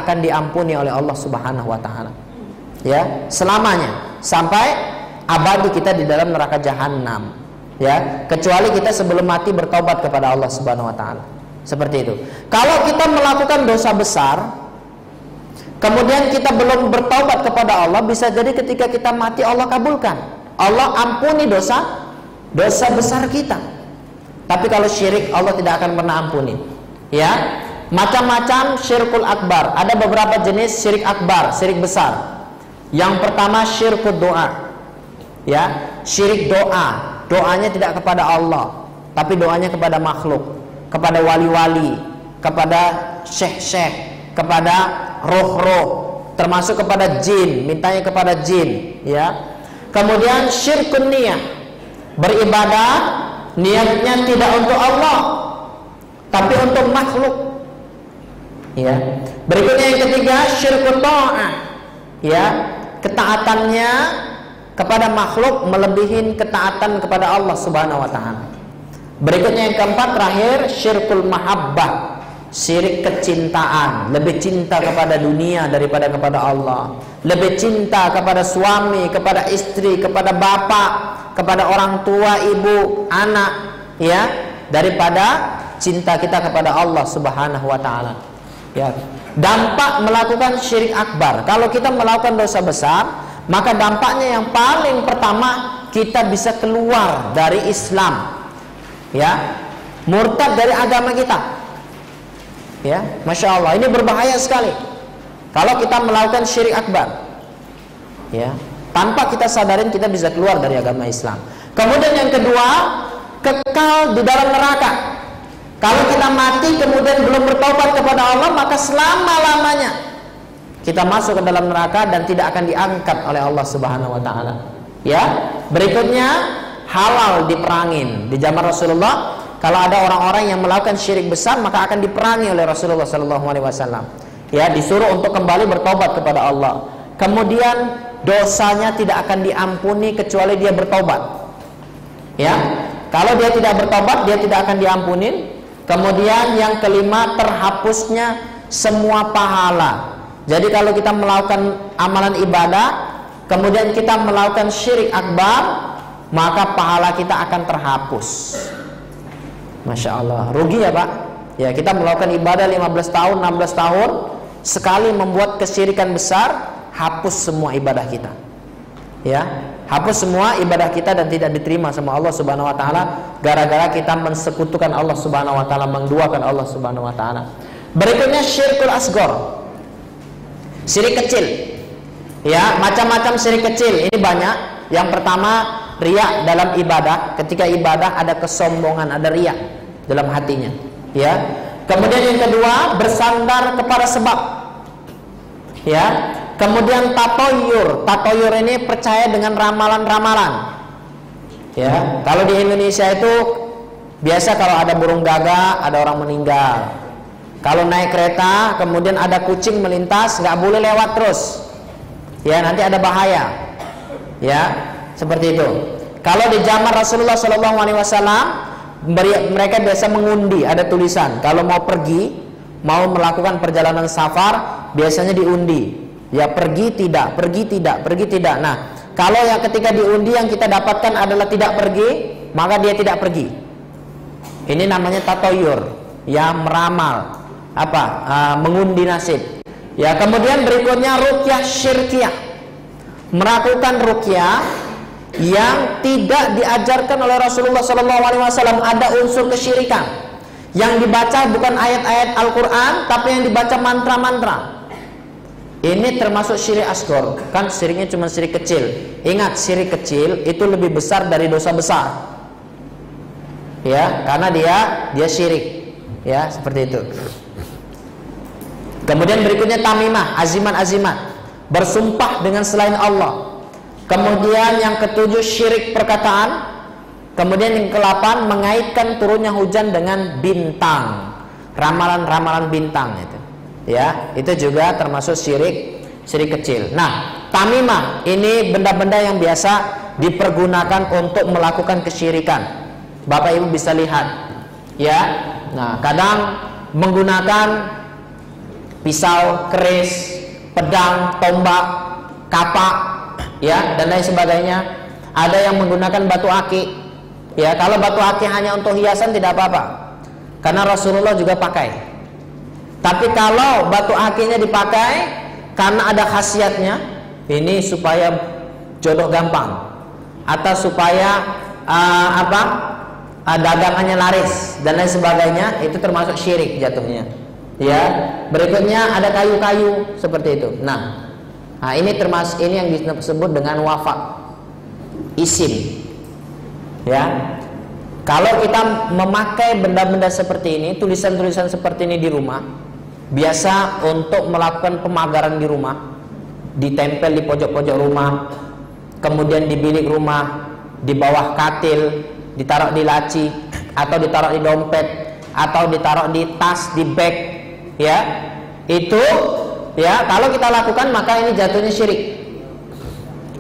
akan diampuni oleh Allah Subhanahu wa taala. Ya, selamanya sampai abadi kita di dalam neraka jahanam. Ya, kecuali kita sebelum mati bertobat kepada Allah Subhanahu wa taala. Seperti itu. Kalau kita melakukan dosa besar, kemudian kita belum bertobat kepada Allah, bisa jadi ketika kita mati Allah kabulkan. Allah ampuni dosa besar kita. Tapi kalau syirik Allah tidak akan pernah ampuni. Ya, macam-macam syirkul akbar. Ada beberapa jenis syirik akbar, syirik besar. Yang pertama syirkul doa. Ya, syirik doa. Doanya tidak kepada Allah, tapi doanya kepada makhluk, kepada wali-wali, kepada syekh-syekh, kepada roh-roh, termasuk kepada jin, mintanya kepada jin, ya. Kemudian syirkun niyah, beribadah niatnya tidak untuk Allah, tapi untuk makhluk, ya. Berikutnya yang ketiga syirkun ta'ah, ya, ketaatannya kepada makhluk melebihi ketaatan kepada Allah Subhanahu wa taala. Berikutnya yang keempat terakhir syirkul mahabbah, syirik kecintaan, lebih cinta kepada dunia daripada kepada Allah, lebih cinta kepada suami, kepada istri, kepada bapak, kepada orang tua, ibu, anak, ya, daripada cinta kita kepada Allah Subhanahu wa taala. Ya. Dampak melakukan syirik akbar. Kalau kita melakukan dosa besar, maka dampaknya yang paling pertama kita bisa keluar dari Islam. Ya, murtad dari agama kita. Ya, masya Allah, ini berbahaya sekali kalau kita melakukan syirik akbar. Ya, tanpa kita sadarin kita bisa keluar dari agama Islam. Kemudian yang kedua, kekal di dalam neraka. Kalau kita mati kemudian belum bertobat kepada Allah, maka selama-lamanya kita masuk ke dalam neraka dan tidak akan diangkat oleh Allah Subhanahu wa taala. Ya, berikutnya halal diperangin. Di zaman Rasulullah, kalau ada orang-orang yang melakukan syirik besar, maka akan diperangi oleh Rasulullah sallallahu alaihi wasallam. Ya, disuruh untuk kembali bertobat kepada Allah. Kemudian dosanya tidak akan diampuni kecuali dia bertobat. Ya, kalau dia tidak bertobat, dia tidak akan diampunin. Kemudian yang kelima, terhapusnya semua pahala. Jadi kalau kita melakukan amalan ibadah, kemudian kita melakukan syirik akbar, maka pahala kita akan terhapus. Masya Allah, rugi ya Pak. Ya, kita melakukan ibadah 15 tahun, 16 tahun, sekali membuat kesyirikan besar, hapus semua ibadah kita. Ya, hapus semua ibadah kita dan tidak diterima sama Allah Subhanahu wa taala gara-gara kita mensekutukan Allah Subhanahu wa taala, menduakan Allah Subhanahu wa taala. Berikutnya syirkul asghar. Syirik kecil. Ya, macam-macam syirik kecil. Ini banyak. Yang pertama, riya dalam ibadah. Ketika ibadah ada kesombongan, ada riya dalam hatinya. Ya. Kemudian yang kedua, bersandar kepada sebab. Ya. Kemudian tatoyur. Tatoyur ini percaya dengan ramalan-ramalan. Ya. Kalau di Indonesia itu biasa kalau ada burung gagak, ada orang meninggal. Kalau naik kereta, kemudian ada kucing melintas, nggak boleh lewat terus. Ya, nanti ada bahaya. Ya, seperti itu. Kalau di zaman Rasulullah SAW, mereka biasa mengundi, ada tulisan. Kalau mau pergi, mau melakukan perjalanan safar, biasanya diundi. Ya, pergi tidak, pergi tidak, pergi tidak. Nah, kalau yang ketika diundi yang kita dapatkan adalah tidak pergi, maka dia tidak pergi. Ini namanya tatoyur, ya, meramal. Mengundi nasib. Ya, kemudian berikutnya ruqyah syirkiyah. Melakukan ruqyah yang tidak diajarkan oleh Rasulullah SAW, ada unsur kesyirikan. Yang dibaca bukan ayat-ayat Al-Qur'an, tapi yang dibaca mantra-mantra. Ini termasuk syirik asghar. Kan syiriknya cuma syirik kecil. Ingat, syirik kecil itu lebih besar dari dosa besar. Ya, karena dia syirik. Ya, seperti itu. Kemudian berikutnya tamimah, azimat-azimat, bersumpah dengan selain Allah. Kemudian yang ketujuh syirik perkataan. Kemudian yang ke-8 mengaitkan turunnya hujan dengan bintang, ramalan-ramalan bintang itu. Ya, itu juga termasuk syirik kecil. Nah, tamimah ini benda-benda yang biasa dipergunakan untuk melakukan kesyirikan. Bapak Ibu bisa lihat. Ya. Nah, kadang menggunakan pisau, keris, pedang, tombak, kapak, ya, dan lain sebagainya. Ada yang menggunakan batu aki. Ya, kalau batu aki hanya untuk hiasan tidak apa-apa, karena Rasulullah juga pakai. Tapi kalau batu akinya dipakai karena ada khasiatnya, ini supaya jodoh gampang, atau supaya dagangannya laris dan lain sebagainya, itu termasuk syirik jatuhnya. Ya, berikutnya ada kayu-kayu seperti itu. Nah, ini termasuk, ini yang disebut dengan wafak, isim. Ya, kalau kita memakai benda-benda seperti ini, tulisan-tulisan seperti ini di rumah, biasa untuk melakukan pemagaran di rumah, ditempel di pojok-pojok rumah, kemudian di bilik rumah, di bawah katil, ditaruh di laci, atau ditaruh di dompet, atau ditaruh di tas, di bag, ya, itu, ya, kalau kita lakukan maka ini jatuhnya syirik.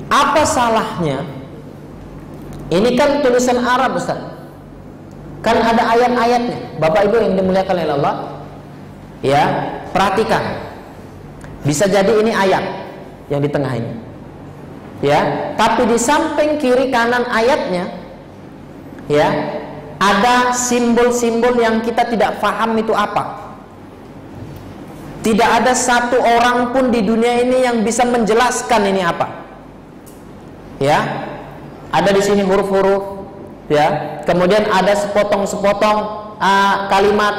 Apa salahnya? Ini kan tulisan Arab, Ustaz. Kan ada ayat-ayatnya. Bapak Ibu yang dimuliakan oleh Allah, ya, perhatikan. Bisa jadi ini ayat yang di tengah ini, ya, tapi di samping kiri kanan ayatnya, ya, ada simbol-simbol yang kita tidak paham itu apa. Tidak ada satu orang pun di dunia ini yang bisa menjelaskan ini apa. Ya, ada di sini huruf-huruf, ya, kemudian ada sepotong-sepotong kalimat,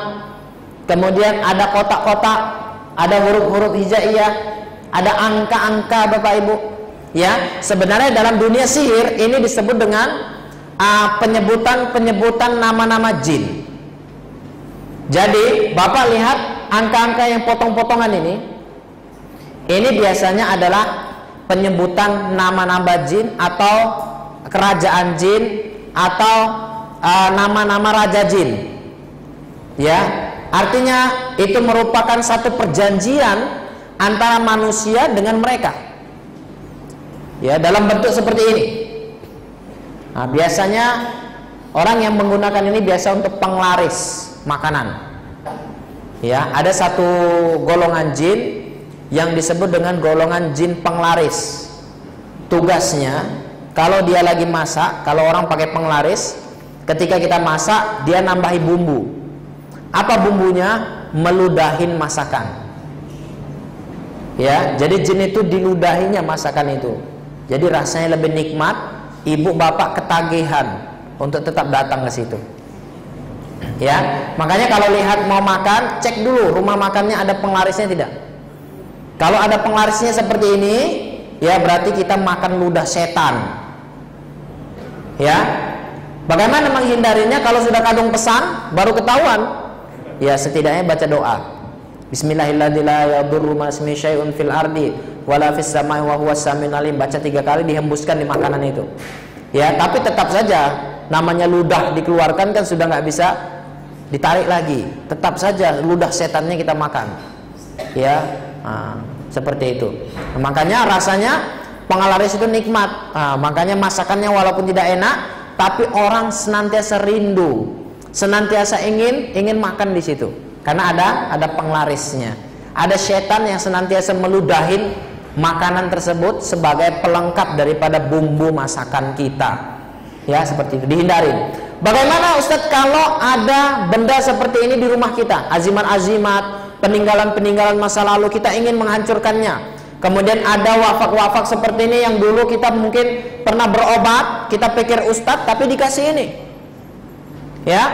kemudian ada kotak-kotak, ada huruf-huruf hijaiyah, ada angka-angka, Bapak Ibu. Ya, sebenarnya dalam dunia sihir ini disebut dengan penyebutan nama-nama jin. Jadi Bapak lihat angka-angka yang potong-potongan ini biasanya adalah penyebutan nama-nama jin atau kerajaan jin atau nama-nama raja jin. Ya, artinya itu merupakan satu perjanjian antara manusia dengan mereka. Ya, dalam bentuk seperti ini. Nah, biasanya orang yang menggunakan ini biasa untuk penglaris makanan. Ya, ada satu golongan jin yang disebut dengan golongan jin penglaris. Tugasnya, kalau dia lagi masak, kalau orang pakai penglaris, ketika kita masak, dia nambahi bumbu. Apa bumbunya? Meludahin masakan. Ya, jadi jin itu diludahinya masakan itu. Jadi rasanya lebih nikmat, ibu bapak ketagihan untuk tetap datang ke situ. Ya, makanya kalau lihat mau makan, cek dulu rumah makannya ada penglarisnya tidak. Kalau ada penglarisnya seperti ini, ya berarti kita makan ludah setan. Ya, bagaimana menghindarinya? Kalau sudah kadung pesan, baru ketahuan. Ya, setidaknya baca doa. Bismillahirrahmanirrahim fil ardi wala fis samai wa huwas samiul alim. Baca 3 kali, dihembuskan di makanan itu. Ya, tapi tetap saja namanya ludah dikeluarkan kan sudah nggak bisa ditarik lagi. Tetap saja ludah setannya kita makan. Ya, seperti itu. Makanya rasanya penglaris itu nikmat. Makanya masakannya walaupun tidak enak, tapi orang senantiasa rindu, senantiasa ingin makan di situ. Karena ada penglarisnya. Ada setan yang senantiasa meludahin makanan tersebut sebagai pelengkap daripada bumbu masakan kita. Ya, seperti itu, dihindarin. Bagaimana Ustadz kalau ada benda seperti ini di rumah kita? Azimat-azimat, peninggalan-peninggalan masa lalu, kita ingin menghancurkannya. Kemudian ada wafak-wafak seperti ini yang dulu kita mungkin pernah berobat, kita pikir Ustadz tapi dikasih ini. Ya,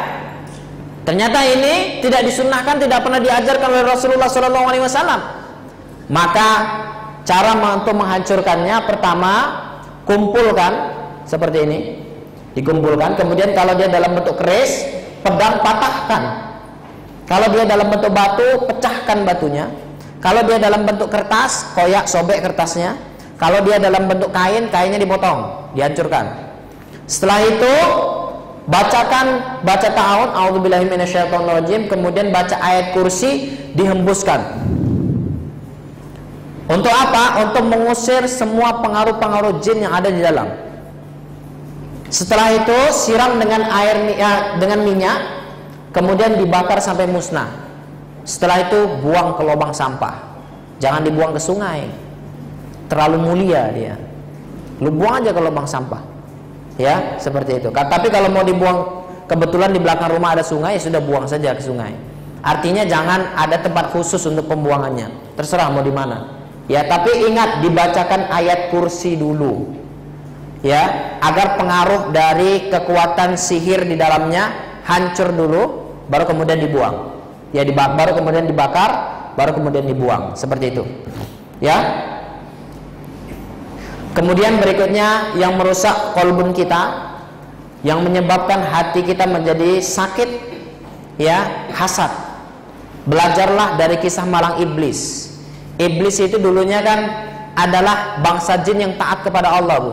ternyata ini tidak disunnahkan, tidak pernah diajarkan oleh Rasulullah SAW. Maka cara untuk menghancurkannya, pertama kumpulkan seperti ini, dikumpulkan. Kemudian kalau dia dalam bentuk keris, pedang patahkan. Kalau dia dalam bentuk batu, pecahkan batunya. Kalau dia dalam bentuk kertas, koyak, sobek kertasnya. Kalau dia dalam bentuk kain, kainnya dipotong, dihancurkan. Setelah itu baca ta'awun, a'udzubillahi minasyaitonirrajim, kemudian baca ayat kursi, dihembuskan. Untuk apa? Untuk mengusir semua pengaruh-pengaruh jin yang ada di dalam. Setelah itu siram dengan minyak, kemudian dibakar sampai musnah. Setelah itu buang ke lubang sampah. Jangan dibuang ke sungai, terlalu mulia dia. Lu buang aja ke lubang sampah. Ya, seperti itu. Tapi kalau mau dibuang, kebetulan di belakang rumah ada sungai, ya sudah buang saja ke sungai. Artinya jangan ada tempat khusus untuk pembuangannya. Terserah mau di mana. Ya, tapi ingat dibacakan ayat kursi dulu. Ya, agar pengaruh dari kekuatan sihir di dalamnya hancur dulu, baru kemudian dibuang. Ya, baru kemudian dibakar, baru kemudian dibuang. Seperti itu. Ya. Kemudian berikutnya yang merusak kolbun kita, yang menyebabkan hati kita menjadi sakit, ya, hasad. Belajarlah dari kisah malang iblis. Iblis itu dulunya kan adalah bangsa jin yang taat kepada Allah, Bu.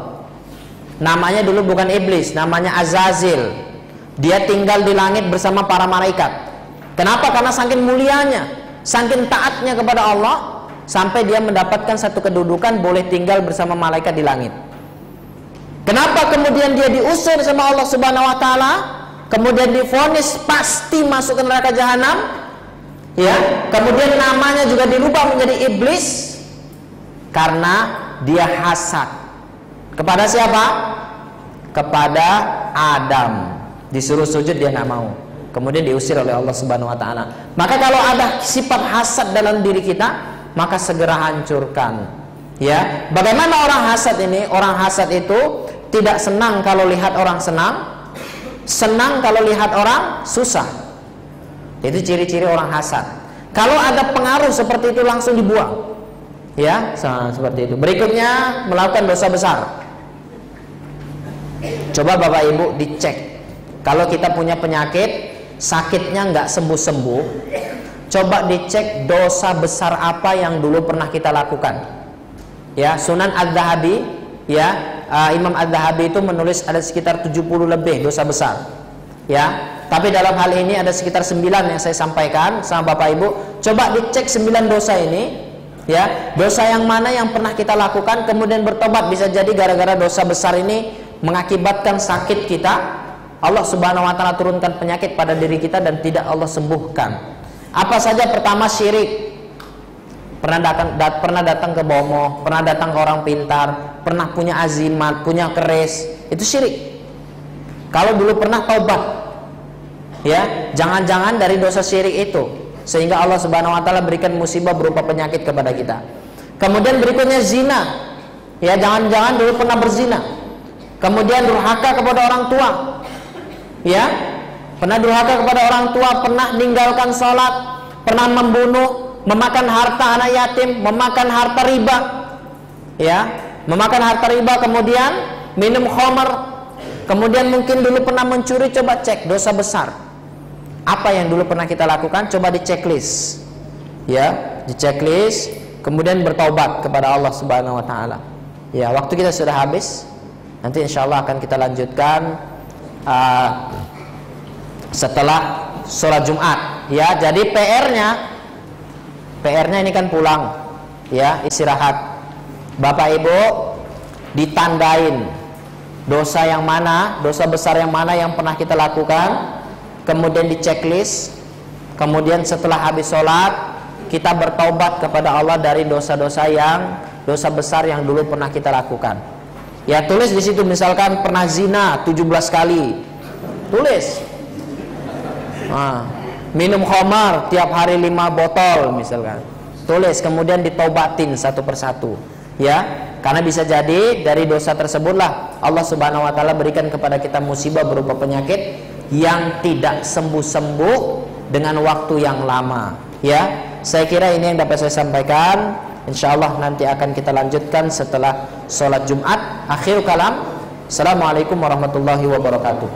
Namanya dulu bukan iblis, namanya Azazil. Dia tinggal di langit bersama para malaikat. Kenapa? Karena saking mulianya, saking taatnya kepada Allah, sampai dia mendapatkan satu kedudukan boleh tinggal bersama malaikat di langit. Kenapa kemudian dia diusir sama Allah Subhanahu wa taala, kemudian divonis pasti masuk ke neraka jahanam? Ya, kemudian namanya juga dirubah menjadi iblis karena dia hasad. Kepada siapa? Kepada Adam. Disuruh sujud dia nggak mau. Kemudian diusir oleh Allah Subhanahu wa taala. Maka kalau ada sifat hasad dalam diri kita, maka segera hancurkan. Ya, bagaimana orang hasad ini? Orang hasad itu tidak senang kalau lihat orang senang, senang kalau lihat orang susah. Itu ciri-ciri orang hasad. Kalau ada pengaruh seperti itu langsung dibuang. Ya, seperti itu. Berikutnya melakukan dosa besar. Coba Bapak Ibu dicek. Kalau kita punya penyakit, sakitnya nggak sembuh-sembuh, coba dicek dosa besar apa yang dulu pernah kita lakukan. Ya, Sunan Adz-Dzahabi, ya, Imam Adz-Dzahabi itu menulis ada sekitar 70 lebih dosa besar. Ya, tapi dalam hal ini ada sekitar 9 yang saya sampaikan sama Bapak Ibu. Coba dicek 9 dosa ini, ya, dosa yang mana yang pernah kita lakukan kemudian bertobat. Bisa jadi gara-gara dosa besar ini mengakibatkan sakit kita, Allah Subhanahu wa taala turunkan penyakit pada diri kita dan tidak Allah sembuhkan. Apa saja? Pertama, syirik. Pernah datang ke bomoh, pernah datang ke orang pintar, pernah punya azimat, punya keris, itu syirik. Kalau dulu pernah, taubat. Ya, jangan-jangan dari dosa syirik itu sehingga Allah Subhanahu wa taala berikan musibah berupa penyakit kepada kita. Kemudian berikutnya zina. Ya, jangan-jangan dulu pernah berzina. Kemudian durhaka kepada orang tua. Ya, pernah durhaka kepada orang tua, pernah meninggalkan sholat, pernah membunuh, memakan harta anak yatim, memakan harta riba. Ya, memakan harta riba, kemudian minum khamar. Kemudian mungkin dulu pernah mencuri. Coba cek dosa besar apa yang dulu pernah kita lakukan, coba di checklist. Ya, di checklist, kemudian bertaubat kepada Allah Subhanahu wa taala. Ya, waktu kita sudah habis. Nanti insya Allah akan kita lanjutkan setelah sholat Jumat. Ya, jadi PR-nya ini kan pulang, ya, istirahat. Bapak Ibu ditandain dosa yang mana, dosa besar yang mana yang pernah kita lakukan, kemudian di checklist. Kemudian setelah habis sholat kita bertaubat kepada Allah dari dosa-dosa dosa besar yang dulu pernah kita lakukan. Ya, tulis di situ misalkan pernah zina 17 kali. Tulis. Minum khamar tiap hari 5 botol misalkan. Tulis, kemudian ditaubatin satu persatu. Ya, karena bisa jadi dari dosa tersebutlah Allah Subhanahu wa taala berikan kepada kita musibah berupa penyakit yang tidak sembuh-sembuh dengan waktu yang lama. Ya, saya kira ini yang dapat saya sampaikan. Insyaallah nanti akan kita lanjutkan setelah sholat Jumat. Akhir kalam. Assalamualaikum warahmatullahi wabarakatuh.